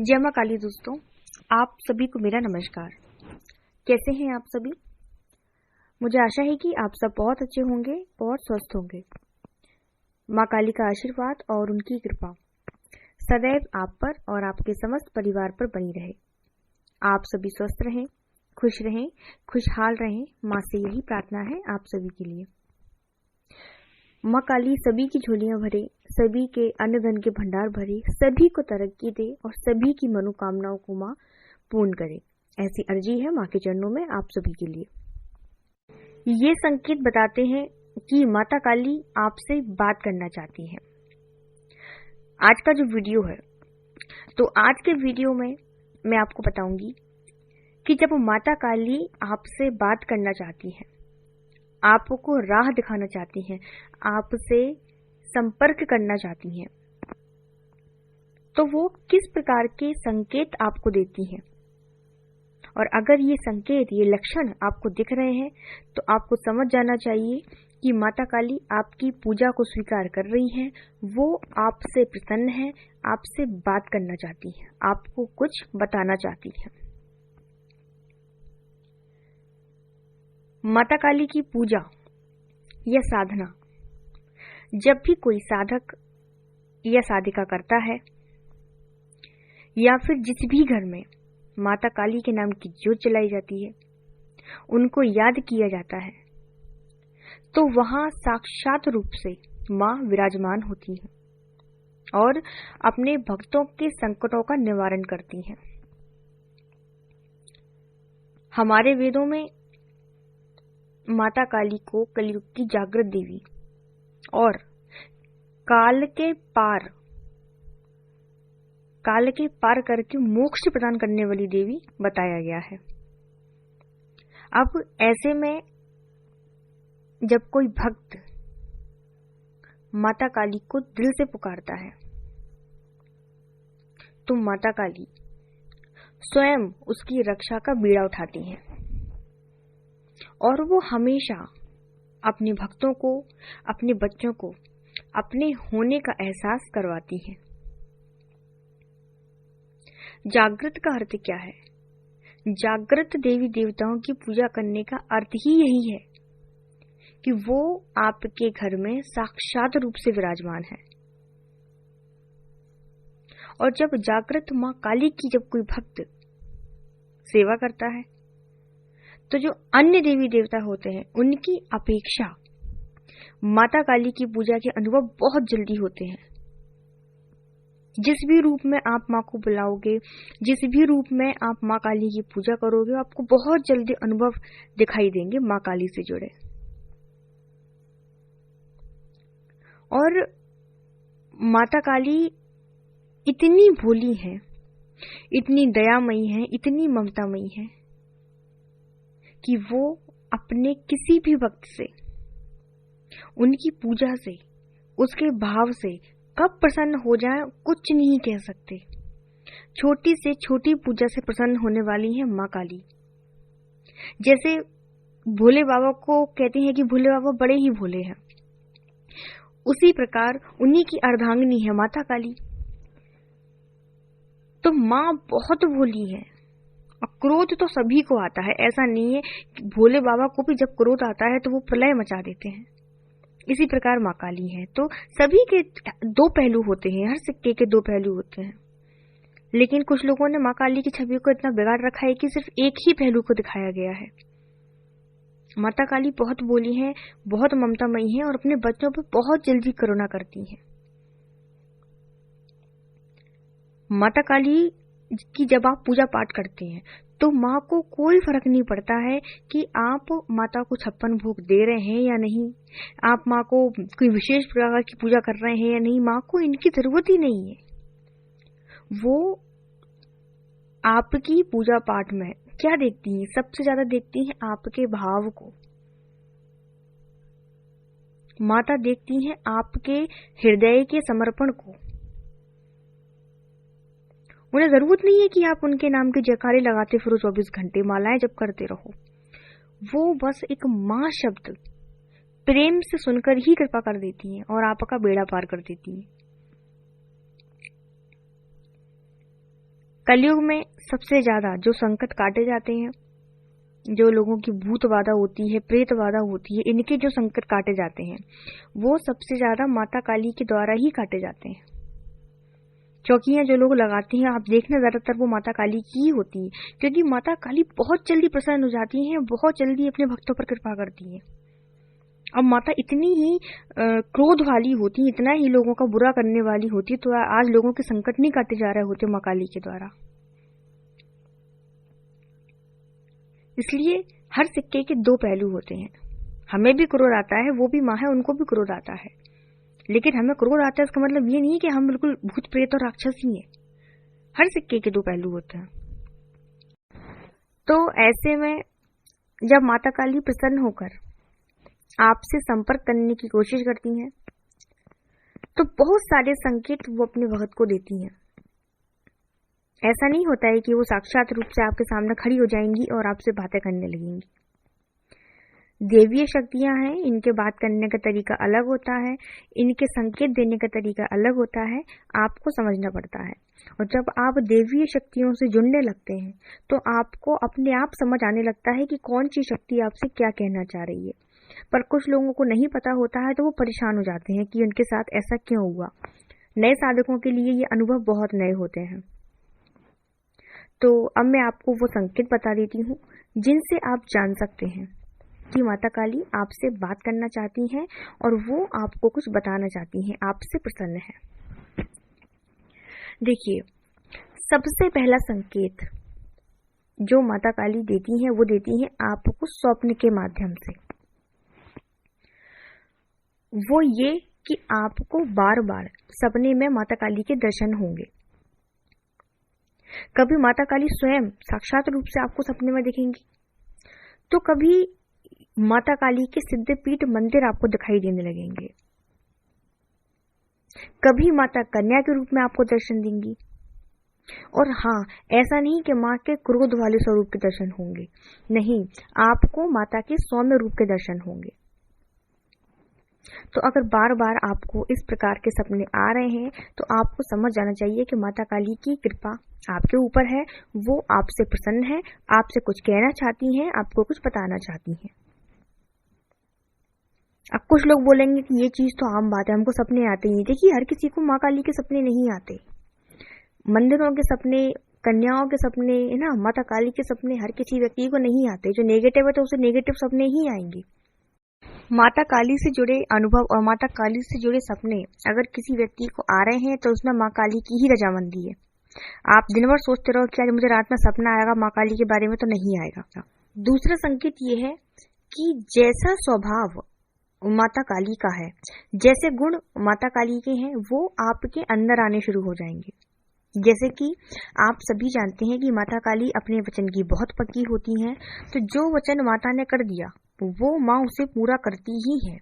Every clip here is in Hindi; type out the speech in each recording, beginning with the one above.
जय मां काली दोस्तों, आप सभी को मेरा नमस्कार। कैसे हैं आप सभी? मुझे आशा है कि आप सब बहुत अच्छे होंगे और स्वस्थ होंगे। मां काली का आशीर्वाद और उनकी कृपा सदैव आप पर और आपके समस्त परिवार पर बनी रहे। आप सभी स्वस्थ रहें, खुशहाल रहें। मां से यही प्रार्थना है आप सभी के लिए। मां काली सभी की झोलियां भरे, सभी के अन्न धन के भंडार भरे, सभी को तरक्की दे और सभी की मनोकामनाओं को मां पूर्ण करे। ऐसी अर्जी है मां के चरणों में आप सभी के लिए। ये संकेत बताते हैं कि माता काली आपसे बात करना चाहती हैं। आज का जो वीडियो है, तो आज के वीडियो में मैं आपको बताऊंगी कि जब माता काली आपसे बात करना चाहती है, आपको राह दिखाना चाहती हैं, आपसे संपर्क करना चाहती हैं, तो वो किस प्रकार के संकेत आपको देती हैं। और अगर ये संकेत, ये लक्षण आपको दिख रहे हैं, तो आपको समझ जाना चाहिए कि माता काली आपकी पूजा को स्वीकार कर रही हैं, वो आपसे प्रसन्न है, आपसे बात करना चाहती हैं, आपको कुछ बताना चाहती हैं। माता काली की पूजा या साधना जब भी कोई साधक या साधिका करता है, या फिर जिस भी घर में माता काली के नाम की ज्योत जलाई जाती है, उनको याद किया जाता है, तो वहां साक्षात रूप से मां विराजमान होती हैं और अपने भक्तों के संकटों का निवारण करती हैं। हमारे वेदों में माता काली को कलयुग की जागृत देवी और काल के पार करके मोक्ष प्रदान करने वाली देवी बताया गया है। अब ऐसे में जब कोई भक्त माता काली को दिल से पुकारता है, तो माता काली स्वयं उसकी रक्षा का बीड़ा उठाती हैं और वो हमेशा अपने भक्तों को, अपने बच्चों को अपने होने का एहसास करवाती हैं। जागृत का अर्थ क्या है? जागृत देवी देवताओं की पूजा करने का अर्थ ही यही है कि वो आपके घर में साक्षात रूप से विराजमान है। और जब जागृत मां काली की जब कोई भक्त सेवा करता है, तो जो अन्य देवी देवता होते हैं, उनकी अपेक्षा माता काली की पूजा के अनुभव बहुत जल्दी होते हैं। जिस भी रूप में आप मां को बुलाओगे, जिस भी रूप में आप मां काली की पूजा करोगे, आपको बहुत जल्दी अनुभव दिखाई देंगे मां काली से जुड़े। और माता काली इतनी भोली है, इतनी दयामयी है, इतनी ममतामयी है कि वो अपने किसी भी भक्त से, उनकी पूजा से, उसके भाव से कब प्रसन्न हो जाए कुछ नहीं कह सकते। छोटी से छोटी पूजा से प्रसन्न होने वाली है मां काली। जैसे भोले बाबा को कहते हैं कि भोले बाबा बड़े ही भोले हैं, उसी प्रकार उन्हीं की अर्धांगिनी है माता काली। तो मां बहुत भोली है। और क्रोध तो सभी को आता है, ऐसा नहीं है कि भोले बाबा को भी जब क्रोध आता है तो वो प्रलय मचा देते हैं। इसी प्रकार मां काली है। तो सभी के दो पहलू होते हैं, हर सिक्के के दो पहलू होते हैं। लेकिन कुछ लोगों ने मां काली की छवि को इतना बिगाड़ रखा है कि सिर्फ एक ही पहलू को दिखाया गया है। माता काली बहुत भोली है, बहुत ममतामयी है और अपने बच्चों पर बहुत जल्दी करुणा करती है। माता काली की जब आप पूजा पाठ करते हैं, तो माँ को कोई फर्क नहीं पड़ता है कि आप माता को 56 भोग दे रहे हैं या नहीं, आप माँ को कोई विशेष प्रकार की पूजा कर रहे हैं या नहीं। माँ को इनकी जरूरत ही नहीं है। वो आपकी पूजा पाठ में क्या देखती है? सबसे ज्यादा देखती है आपके भाव को। माता देखती है आपके हृदय के समर्पण को। उन्हें जरूरत नहीं है कि आप उनके नाम के जयकारे लगाते फिरो 24 घंटे, मालाएं जप करते रहो। वो बस एक मां शब्द प्रेम से सुनकर ही कृपा कर देती हैं और आपका बेड़ा पार कर देती हैं। कलयुग में सबसे ज्यादा जो संकट काटे जाते हैं, जो लोगों की भूत बाधा होती है, प्रेत बाधा होती है, इनके जो संकट काटे जाते हैं वो सबसे ज्यादा माता काली के द्वारा ही काटे जाते हैं। चौकियां जो लोग लगाते हैं, आप देखना ज्यादातर वो माता काली की ही होती है, क्योंकि माता काली बहुत जल्दी प्रसन्न हो जाती हैं, बहुत जल्दी अपने भक्तों पर कृपा करती है। अब माता इतनी ही क्रोध वाली होती है, इतना ही लोगों का बुरा करने वाली होती है, तो आज लोगों के संकट नहीं काटे जा रहे होते माँ काली के द्वारा। इसलिए हर सिक्के के दो पहलू होते हैं। हमें भी क्रोध आता है, वो भी माँ है, उनको भी क्रोध आता है, लेकिन हमें क्रोध आता है इसका मतलब ये नहीं कि हम बिल्कुल भूत प्रेत और राक्षस ही हैं। हर सिक्के के दो पहलू होते हैं। तो ऐसे में जब माता काली प्रसन्न होकर आपसे संपर्क करने की कोशिश करती हैं, तो बहुत सारे संकेत वो अपने भक्त को देती हैं। ऐसा नहीं होता है कि वो साक्षात रूप से आपके सामने खड़ी हो जाएंगी और आपसे बातें करने लगेंगी। देवीय शक्तियां हैं, इनके बात करने का तरीका अलग होता है, इनके संकेत देने का तरीका अलग होता है, आपको समझना पड़ता है। और जब आप देवीय शक्तियों से जुड़ने लगते हैं तो आपको अपने आप समझ आने लगता है कि कौन सी शक्ति आपसे क्या कहना चाह रही है। पर कुछ लोगों को नहीं पता होता है तो वो परेशान हो जाते हैं कि उनके साथ ऐसा क्यों हुआ। नए साधकों के लिए ये अनुभव बहुत नए होते हैं। तो अब मैं आपको वो संकेत बता देती हूँ जिनसे आप जान सकते हैं कि माता काली आपसे बात करना चाहती हैं और वो आपको कुछ बताना चाहती हैं, आपसे प्रसन्न है। देखिए, सबसे पहला संकेत जो माता काली देती हैं वो देती हैं आपको स्वप्न के माध्यम से। वो ये कि आपको बार बार सपने में माता काली के दर्शन होंगे। कभी माता काली स्वयं साक्षात रूप से आपको सपने में दिखेंगी, तो कभी माता काली के सिद्धपीठ मंदिर आपको दिखाई देने लगेंगे, कभी माता कन्या के रूप में आपको दर्शन देंगी। और हाँ, ऐसा नहीं कि माँ के क्रोध वाले स्वरूप के दर्शन होंगे, नहीं, आपको माता के सौम्य रूप के दर्शन होंगे। तो अगर बार बार आपको इस प्रकार के सपने आ रहे हैं तो आपको समझ जाना चाहिए कि माता काली की कृपा आपके ऊपर है, वो आपसे प्रसन्न है, आपसे कुछ कहना चाहती हैं, आपको कुछ बताना चाहती हैं। अब कुछ लोग बोलेंगे कि ये चीज तो आम बात है, हमको सपने आते ही। देखिए, हर किसी को माँ काली के सपने नहीं आते। मंदिरों के सपने, कन्याओं के सपने, है ना, माता काली के सपने हर किसी व्यक्ति को नहीं आते। जो नेगेटिव है तो उसे नेगेटिव सपने ही आएंगे। माता काली से जुड़े अनुभव और माता काली से जुड़े सपने अगर किसी व्यक्ति को आ रहे हैं तो उसमें माँ काली की ही रजामंदी है। आप दिन भर सोचते रहो कि आज मुझे रात में सपना आएगा माँ काली के बारे में, तो नहीं आएगा। दूसरा संकेत ये है कि जैसा स्वभाव माता काली का है, जैसे गुण माता काली के हैं, वो आपके अंदर आने शुरू हो जाएंगे। जैसे कि आप सभी जानते हैं कि माता काली अपने वचन की बहुत पक्की होती हैं, तो जो वचन माता ने कर दिया वो माँ उसे पूरा करती ही है।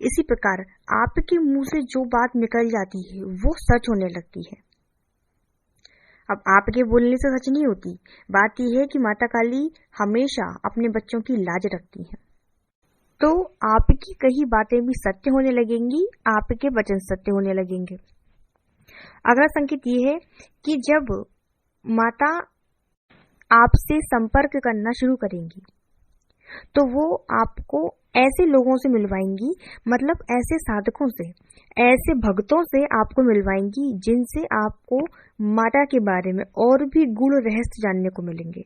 इसी प्रकार आपके मुंह से जो बात निकल जाती है वो सच होने लगती है। अब आपके बोलने से सच नहीं होती, बात यह है कि माता काली हमेशा अपने बच्चों की लाज रखती है। तो आपकी कही बातें भी सत्य होने लगेंगी, आपके वचन सत्य होने लगेंगे। अगला संकेत ये है कि जब माता आपसे संपर्क करना शुरू करेंगी तो वो आपको ऐसे लोगों से मिलवाएंगी, मतलब ऐसे साधकों से, ऐसे भक्तों से आपको मिलवाएंगी जिनसे आपको माता के बारे में और भी गूढ़ रहस्य जानने को मिलेंगे।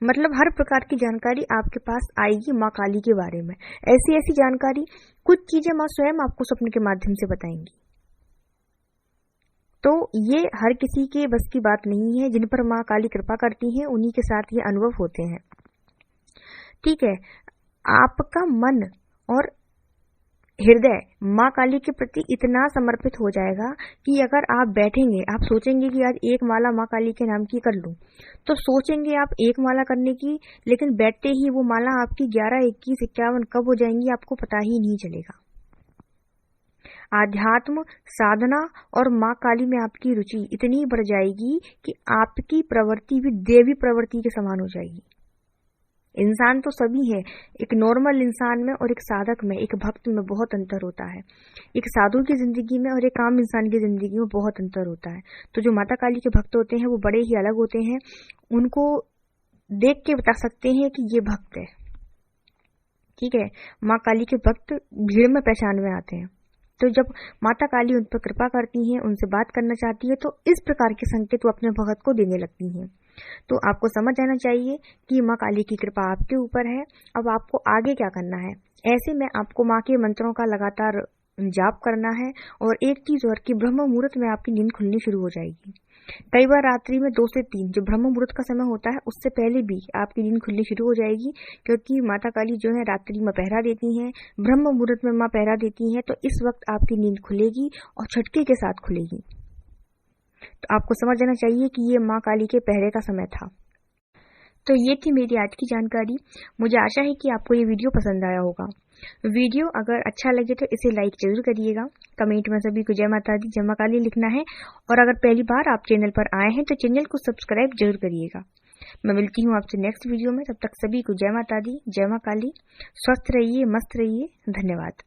मतलब हर प्रकार की जानकारी आपके पास आएगी माँ काली के बारे में। ऐसी ऐसी जानकारी, कुछ चीजें माँ स्वयं आपको सपने के माध्यम से बताएंगी। तो ये हर किसी के बस की बात नहीं है। जिन पर माँ काली कृपा करती है उन्हीं के साथ ये अनुभव होते हैं। ठीक है, आपका मन और हृदय माँ काली के प्रति इतना समर्पित हो जाएगा कि अगर आप बैठेंगे, आप सोचेंगे कि आज एक माला माँ काली के नाम की कर लूं, तो सोचेंगे आप एक माला करने की, लेकिन बैठते ही वो माला आपकी 11, 21, 51 कब हो जाएंगी आपको पता ही नहीं चलेगा। आध्यात्म, साधना और माँ काली में आपकी रुचि इतनी बढ़ जाएगी कि आपकी प्रवृत्ति भी देवी प्रवृत्ति के समान हो जाएगी। इंसान तो सभी है, एक नॉर्मल इंसान में और एक साधक में, एक भक्त में बहुत अंतर होता है। एक साधु की जिंदगी में और एक आम इंसान की जिंदगी में बहुत अंतर होता है। तो जो माता काली के भक्त होते हैं वो बड़े ही अलग होते हैं। उनको देख के बता सकते हैं कि ये भक्त है। ठीक है, माँ काली के भक्त भीड़ में पहचान में आते हैं। तो जब माता काली उन पर कृपा करती हैं, उनसे बात करना चाहती है, तो इस प्रकार के संकेत वो अपने भगत को देने लगती हैं। तो आपको समझ आना चाहिए कि माँ काली की कृपा आपके ऊपर है। अब आपको आगे क्या करना है। ऐसे में आपको माँ के मंत्रों का लगातार जाप करना है। और एक चीज और कि ब्रह्म मुहूर्त में आपकी नींद खुलनी शुरू हो जाएगी। कई बार रात्रि में 2 से 3 जो ब्रह्म मुहूर्त का समय होता है उससे पहले भी आपकी नींद खुलनी शुरू हो जाएगी, क्योंकि माता काली जो है रात्रि में पहरा देती हैं, ब्रह्म मुहूर्त में माँ पहरा देती हैं। तो इस वक्त आपकी नींद खुलेगी और झटके के साथ खुलेगी। तो आपको समझ आना चाहिए कि ये माँ काली के पहरे का समय था। तो ये थी मेरी आज की जानकारी। मुझे आशा है कि आपको ये वीडियो पसंद आया होगा। वीडियो अगर अच्छा लगे तो इसे लाइक जरूर करिएगा। कमेंट में सभी को जय माता दी, जय माँ काली लिखना है। और अगर पहली बार आप चैनल पर आए हैं तो चैनल को सब्सक्राइब जरूर करिएगा। मैं मिलती हूँ आपसे नेक्स्ट वीडियो में। तब तक सभी को जय माता दी, जय माँ काली। स्वस्थ रहिए, मस्त रहिए। धन्यवाद।